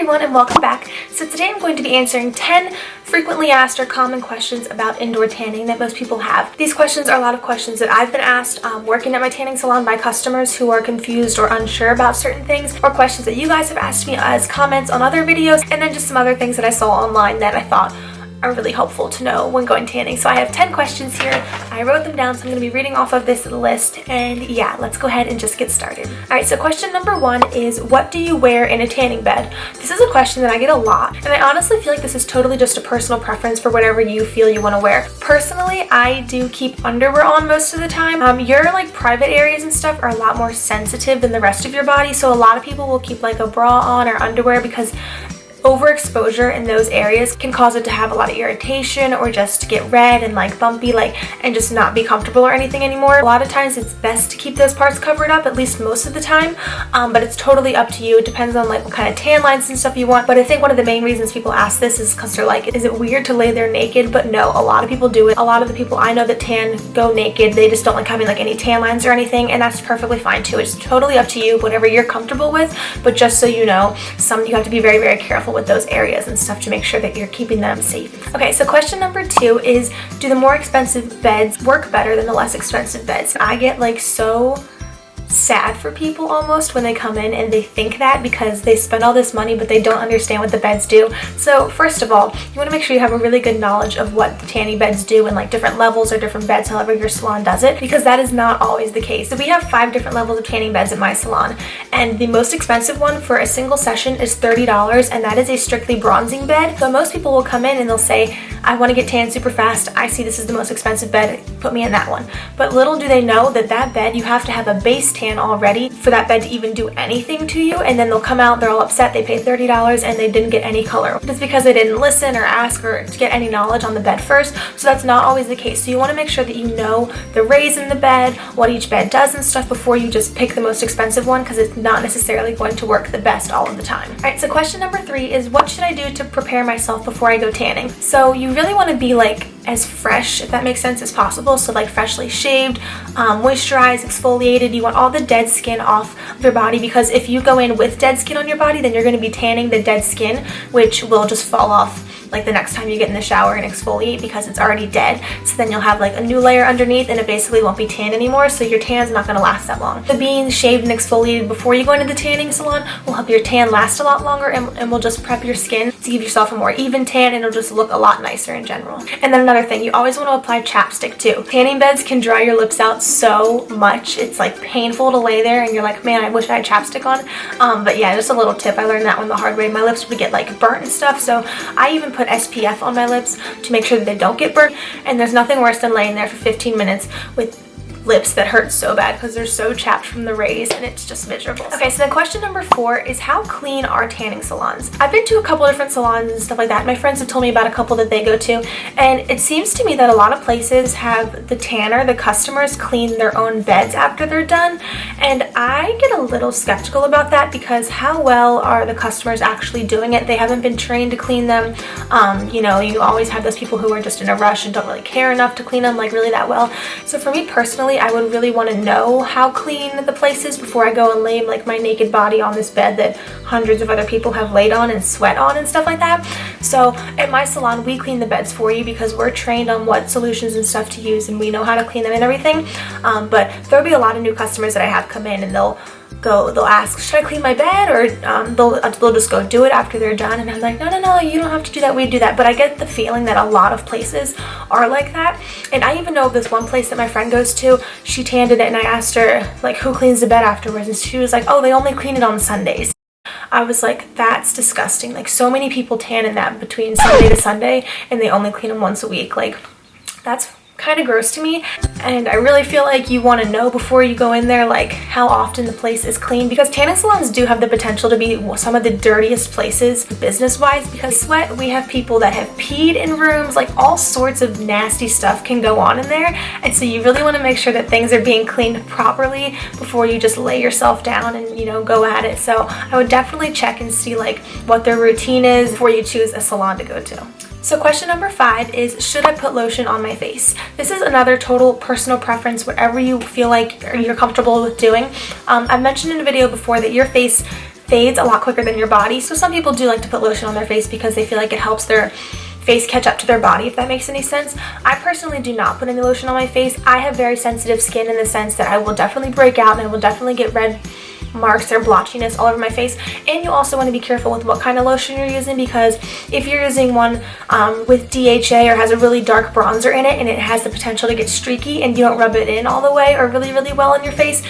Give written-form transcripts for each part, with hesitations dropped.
everyone and welcome back. So today I'm going to be answering 10 frequently asked or common questions about indoor tanning that most people have. These questions are a lot of questions that I've been asked working at my tanning salon by customers who are confused or unsure about certain things, or questions that you guys have asked me as comments on other videos, and then just some other things that I saw online that I thought are really helpful to know when going tanning. So I have 10 questions here. I wrote them down, so I'm going to be reading off of this list, and yeah, let's go ahead and just get started. Alright, so question number 1 is, what do you wear in a tanning bed? This is a question that I get a lot, and I honestly feel like this is totally just a personal preference for whatever you feel you want to wear. Personally, I do keep underwear on most of the time. Your like private areas and stuff are a lot more sensitive than the rest of your body, so a lot of people will keep like a bra on or underwear because overexposure in those areas can cause it to have a lot of irritation or just get red and like bumpy and just not be comfortable or anything anymore. A lot of times it's best to keep those parts covered up, at least most of the time, but it's totally up to you. It depends on like what kind of tan lines and stuff you want. But I think one of the main reasons people ask this is because they're like, is it weird to lay there naked? But no, a lot of people do it. A lot of the people I know that tan go naked. They just don't like having like any tan lines or anything, and that's perfectly fine too. It's totally up to you, whatever you're comfortable with. But just so you know, you have to be very, very careful with those areas and stuff to make sure that you're keeping them safe. Okay, so question number 2 is, do the more expensive beds work better than the less expensive beds? I get like so sad for people almost when they come in and they think that because they spend all this money but they don't understand what the beds do. So first of all, you want to make sure you have a really good knowledge of what the tanning beds do and like different levels or different beds, however your salon does it, because that is not always the case. So we have 5 different levels of tanning beds at my salon, and the most expensive one for a single session is $30, and that is a strictly bronzing bed. So most people will come in and they'll say, I want to get tan super fast, I see this is the most expensive bed, put me in that one. But little do they know that that bed, you have to have a base tan already for that bed to even do anything to you, and then they'll come out, they're all upset, they paid $30 and they didn't get any color. Just because they didn't listen or ask or get any knowledge on the bed first. So that's not always the case. So you want to make sure that you know the rays in the bed, what each bed does and stuff before you just pick the most expensive one, because it's not necessarily going to work the best all of the time. Alright, so question number 3 is, what should I do to prepare myself before I go tanning? So you really want to be like as fresh, if that makes sense, as possible. So like freshly shaved, moisturized, exfoliated. You want all the dead skin off of your body, because if you go in with dead skin on your body, then you're going to be tanning the dead skin, which will just fall off like the next time you get in the shower and exfoliate because it's already dead. So then you'll have like a new layer underneath and it basically won't be tan anymore, so your tan's not going to last that long. So being shaved and exfoliated before you go into the tanning salon will help your tan last a lot longer, and will just prep your skin to give yourself a more even tan, and it'll just look a lot nicer in general. And then another thing, you always want to apply chapstick too. Tanning beds can dry your lips out so much. It's like painful to lay there and you're like, man, I wish I had chapstick on. But yeah, just a little tip. I learned that one the hard way. My lips would get like burnt and stuff, so I even put SPF on my lips to make sure that they don't get burnt. And there's nothing worse than laying there for 15 minutes with lips that hurt so bad because they're so chapped from the rays, and it's just miserable. Okay, so then question number 4 is, how clean are tanning salons? I've been to a couple different salons and stuff like that. My friends have told me about a couple that they go to, and it seems to me that a lot of places have the tanner, the customers, clean their own beds after they're done, and I get a little skeptical about that because how well are the customers actually doing it? They haven't been trained to clean them. You know, you always have those people who are just in a rush and don't really care enough to clean them like really that well. So for me personally, I would really want to know how clean the place is before I go and lay like my naked body on this bed that hundreds of other people have laid on and sweat on and stuff like that. So at my salon, we clean the beds for you because we're trained on what solutions and stuff to use, and we know how to clean them and everything. But there'll be a lot of new customers that I have come in and they'll ask, should I clean my bed? Or they'll just go do it after they're done, and I'm like, no, you don't have to do that, we do that. But I get the feeling that a lot of places are like that. And I even know of this one place that my friend goes to, she tanned it, and I asked her like, who cleans the bed afterwards, and she was like, oh, they only clean it on Sundays. I was like, that's disgusting. Like, so many people tan in that between Sunday to Sunday, and they only clean them once a week. Like, that's kind of gross to me, and I really feel like you want to know before you go in there like how often the place is clean, because tanning salons do have the potential to be some of the dirtiest places business wise, because sweat, we have people that have peed in rooms, like all sorts of nasty stuff can go on in there, and so you really want to make sure that things are being cleaned properly before you just lay yourself down and, you know, go at it. So I would definitely check and see like what their routine is before you choose a salon to go to. So question number 5 is, should I put lotion on my face? This is another total personal preference, whatever you feel like or you're comfortable with doing. I've mentioned in a video before that your face fades a lot quicker than your body. So some people do like to put lotion on their face because they feel like it helps their face catch up to their body, if that makes any sense. I personally do not put any lotion on my face. I have very sensitive skin in the sense that I will definitely break out and I will definitely get red marks or blotchiness all over my face. And you also want to be careful with what kind of lotion you're using, because if you're using one with DHA or has a really dark bronzer in it and it has the potential to get streaky and you don't rub it in all the way or really well on your face,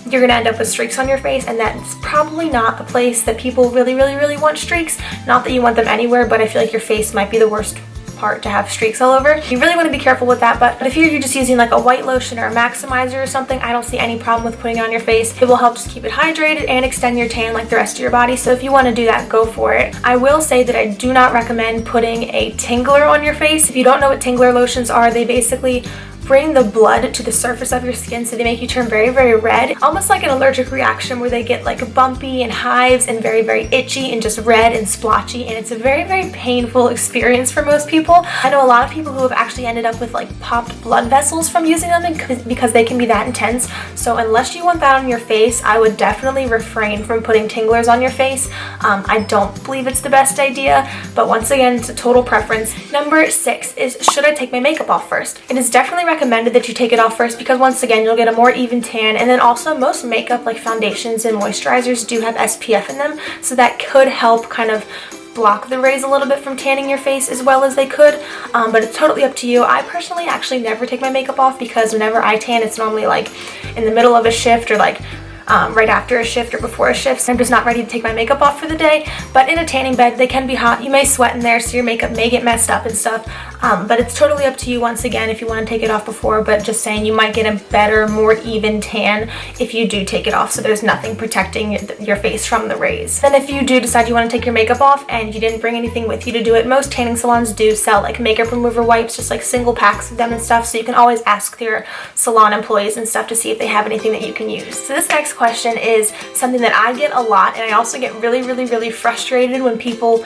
you're gonna end up with streaks on your face, and that's probably not a place that people really want streaks. Not that you want them anywhere, but I feel like your face might be the worst part to have streaks all over. You really want to be careful with that, but if you're just using like a white lotion or a maximizer or something, I don't see any problem with putting it on your face. It will help just keep it hydrated and extend your tan like the rest of your body, so if you want to do that, go for it. I will say that I do not recommend putting a tingler on your face. If you don't know what tingler lotions are, they basically bring the blood to the surface of your skin, so they make you turn very red, almost like an allergic reaction where they get like bumpy and hives and very itchy and just red and splotchy, and it's a very painful experience for most people. I know a lot of people who have actually ended up with like popped blood vessels from using them because they can be that intense. So unless you want that on your face, I would definitely refrain from putting tinglers on your face. I don't believe it's the best idea, but once again, it's a total preference. Number 6 is, should I take my makeup off first? It is definitely recommended that you take it off first because once again, you'll get a more even tan, and then also most makeup like foundations and moisturizers do have SPF in them, so that could help kind of block the rays a little bit from tanning your face as well as they could, but it's totally up to you. I personally actually never take my makeup off because whenever I tan, it's normally like in the middle of a shift or like right after a shift or before a shift, so I'm just not ready to take my makeup off for the day. But in a tanning bed, they can be hot. You may sweat in there, so your makeup may get messed up and stuff, but it's totally up to you once again if you want to take it off before, but just saying you might get a better, more even tan if you do take it off, so there's nothing protecting your face from the rays. Then if you do decide you want to take your makeup off and you didn't bring anything with you to do it, most tanning salons do sell like makeup remover wipes, just like single packs of them and stuff, so you can always ask your salon employees and stuff to see if they have anything that you can use. So this next question is something that I get a lot, and I also get really frustrated when people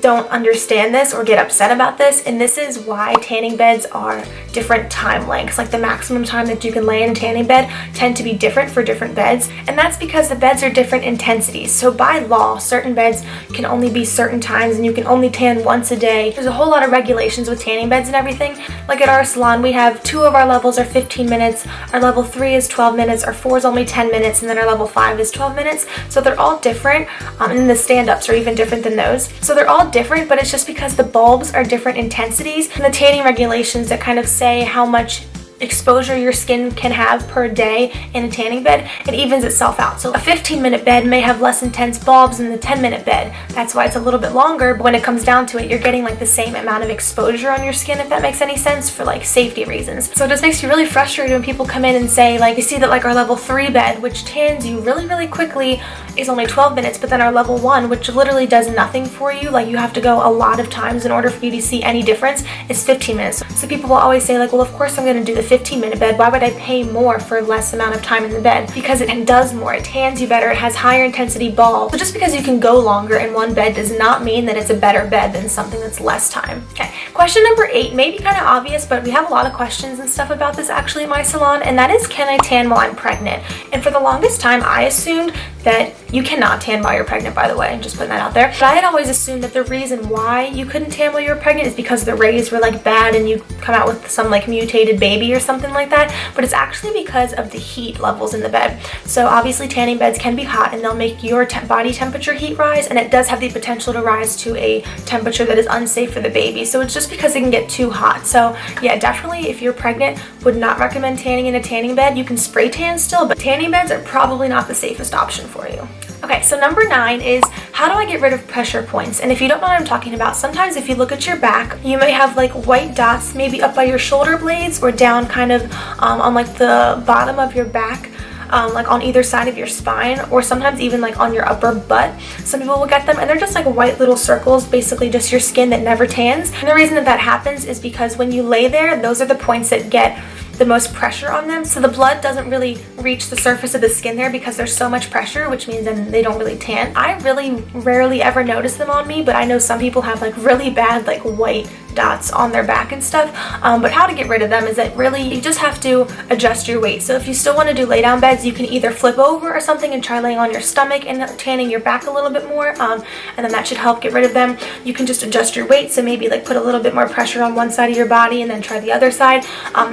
don't understand this or get upset about this, and this is why tanning beds are different time lengths. Like the maximum time that you can lay in a tanning bed tend to be different for different beds, and that's because the beds are different intensities. So by law, certain beds can only be certain times and you can only tan once a day. There's a whole lot of regulations with tanning beds and everything. Like at our salon, we have 2 of our levels are 15 minutes, our level 3 is 12 minutes, our 4 is only 10 minutes, and then our level 5 is 12 minutes. So they're all different, and then the stand-ups are even different than those. So they're all different, but it's just because the bulbs are different intensities, and the tanning regulations that kind of say how much exposure your skin can have per day in a tanning bed, it evens itself out. So a 15-minute bed may have less intense bulbs than the 10-minute bed. That's why it's a little bit longer, but when it comes down to it, you're getting like the same amount of exposure on your skin, if that makes any sense, for like safety reasons. So it just makes you really frustrated when people come in and say, like, you see that like our level 3 bed, which tans you really quickly, is only 12 minutes, but then our level 1, which literally does nothing for you, like you have to go a lot of times in order for you to see any difference, is 15 minutes. So people will always say like, well, of course I'm going to do the 15-minute bed. Why would I pay more for less amount of time in the bed? Because it does more. It tans you better. It has higher intensity bulbs. So just because you can go longer in one bed does not mean that it's a better bed than something that's less time. Okay, question number 8 may be kind of obvious, but we have a lot of questions and stuff about this actually in my salon, and that is, can I tan while I'm pregnant? And for the longest time, I assumed that you cannot tan while you're pregnant, by the way, just putting that out there. But I had always assumed that the reason why you couldn't tan while you were pregnant is because the rays were like bad and you come out with some like mutated baby or something like that. But it's actually because of the heat levels in the bed. So obviously tanning beds can be hot and they'll make your body temperature heat rise, and it does have the potential to rise to a temperature that is unsafe for the baby. So it's just because it can get too hot. So yeah, definitely if you're pregnant, would not recommend tanning in a tanning bed. You can spray tan still, but tanning beds are probably not the safest option for you. Okay, so number 9 is, how do I get rid of pressure points? And if you don't know what I'm talking about, sometimes if you look at your back, you may have like white dots maybe up by your shoulder blades or down kind of on like the bottom of your back, like on either side of your spine, or sometimes even like on your upper butt. Some people will get them and they're just like white little circles, basically just your skin that never tans. And the reason that happens is because when you lay there, those are the points that get the most pressure on them, so the blood doesn't really reach the surface of the skin there because there's so much pressure, which means then they don't really tan. I really rarely ever notice them on me, but I know some people have like really bad like white dots on their back and stuff. But how to get rid of them is that really you just have to adjust your weight. So if you still want to do lay down beds, you can either flip over or something and try laying on your stomach and tanning your back a little bit more, and then that should help get rid of them. You can just adjust your weight, so maybe like put a little bit more pressure on one side of your body and then try the other side,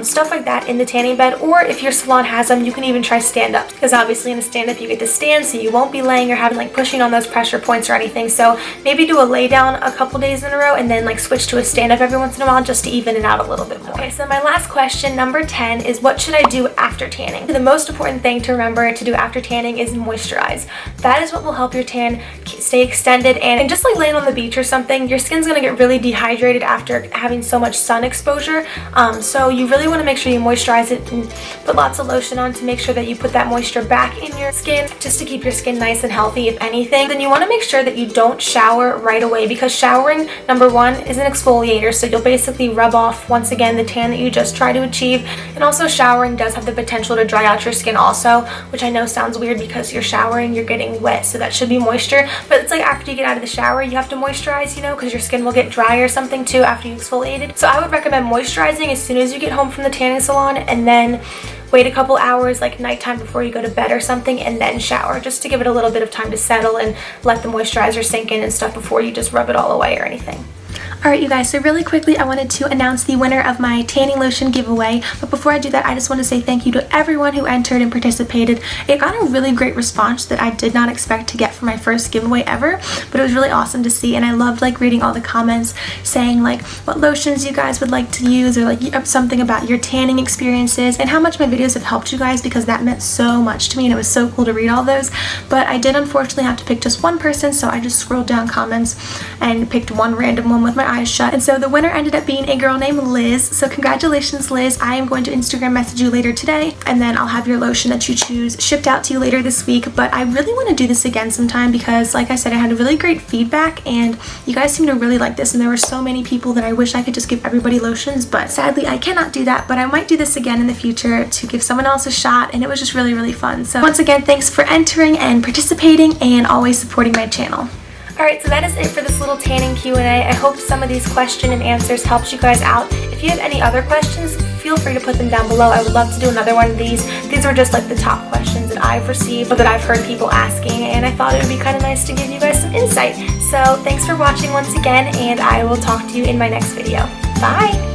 stuff like that in the tanning bed. Or if your salon has them, you can even try stand up, because obviously in a stand up you get to stand, so you won't be laying or having like pushing on those pressure points or anything. So maybe do a lay down a couple days in a row and then like switch to a stand up every once in a while just to even it out a little bit more. Okay, so my last question, number 10, is what should I do after tanning? The most important thing to remember to do after tanning is moisturize. That is what will help your tan stay extended, and just like laying on the beach or something, your skin's gonna get really dehydrated after having so much sun exposure. So you really want to make sure you moisturize it and put lots of lotion on to make sure that you put that moisture back in your skin, just to keep your skin nice and healthy if anything. Then you want to make sure that you don't shower right away, because showering, number one, is an exfoliator, so you'll basically rub off once again the tan that you just tried to achieve. And also showering does have the potential to dry out your skin also, which I know sounds weird because you're showering, you're getting wet, so that should be moisture, but it's like after you get out of the shower you have to moisturize, you know, because your skin will get dry or something too after you exfoliated. So I would recommend moisturizing as soon as you get home from the tanning salon, and then wait a couple hours, like nighttime before you go to bed or something, and then shower, just to give it a little bit of time to settle and let the moisturizer sink in and stuff before you just rub it all away or anything. Alright you guys, so really quickly I wanted to announce the winner of my tanning lotion giveaway, but before I do that I just want to say thank you to everyone who entered and participated. It got a really great response that I did not expect to get for my first giveaway ever, but it was really awesome to see, and I loved like reading all the comments saying like what lotions you guys would like to use, or like something about your tanning experiences and how much my videos have helped you guys, because that meant so much to me and it was so cool to read all those. But I did unfortunately have to pick just one person, so I just scrolled down comments and picked one random one with my eyes shut, and so the winner ended up being a girl named Liz. So congratulations, Liz. I am going to Instagram message you later today, and then I'll have your lotion that you choose shipped out to you later this week. But I really want to do this again sometime, because like I said, I had really great feedback and you guys seem to really like this, and there were so many people that I wish I could just give everybody lotions, but sadly I cannot do that. But I might do this again in the future to give someone else a shot, and it was just really, really fun. So once again, thanks for entering and participating and always supporting my channel. Alright, so that is it for this little tanning Q&A. I hope some of these question and answers helped you guys out. If you have any other questions, feel free to put them down below. I would love to do another one of these. These were just like the top questions that I've received or that I've heard people asking, and I thought it would be kind of nice to give you guys some insight. So thanks for watching once again, and I will talk to you in my next video. Bye!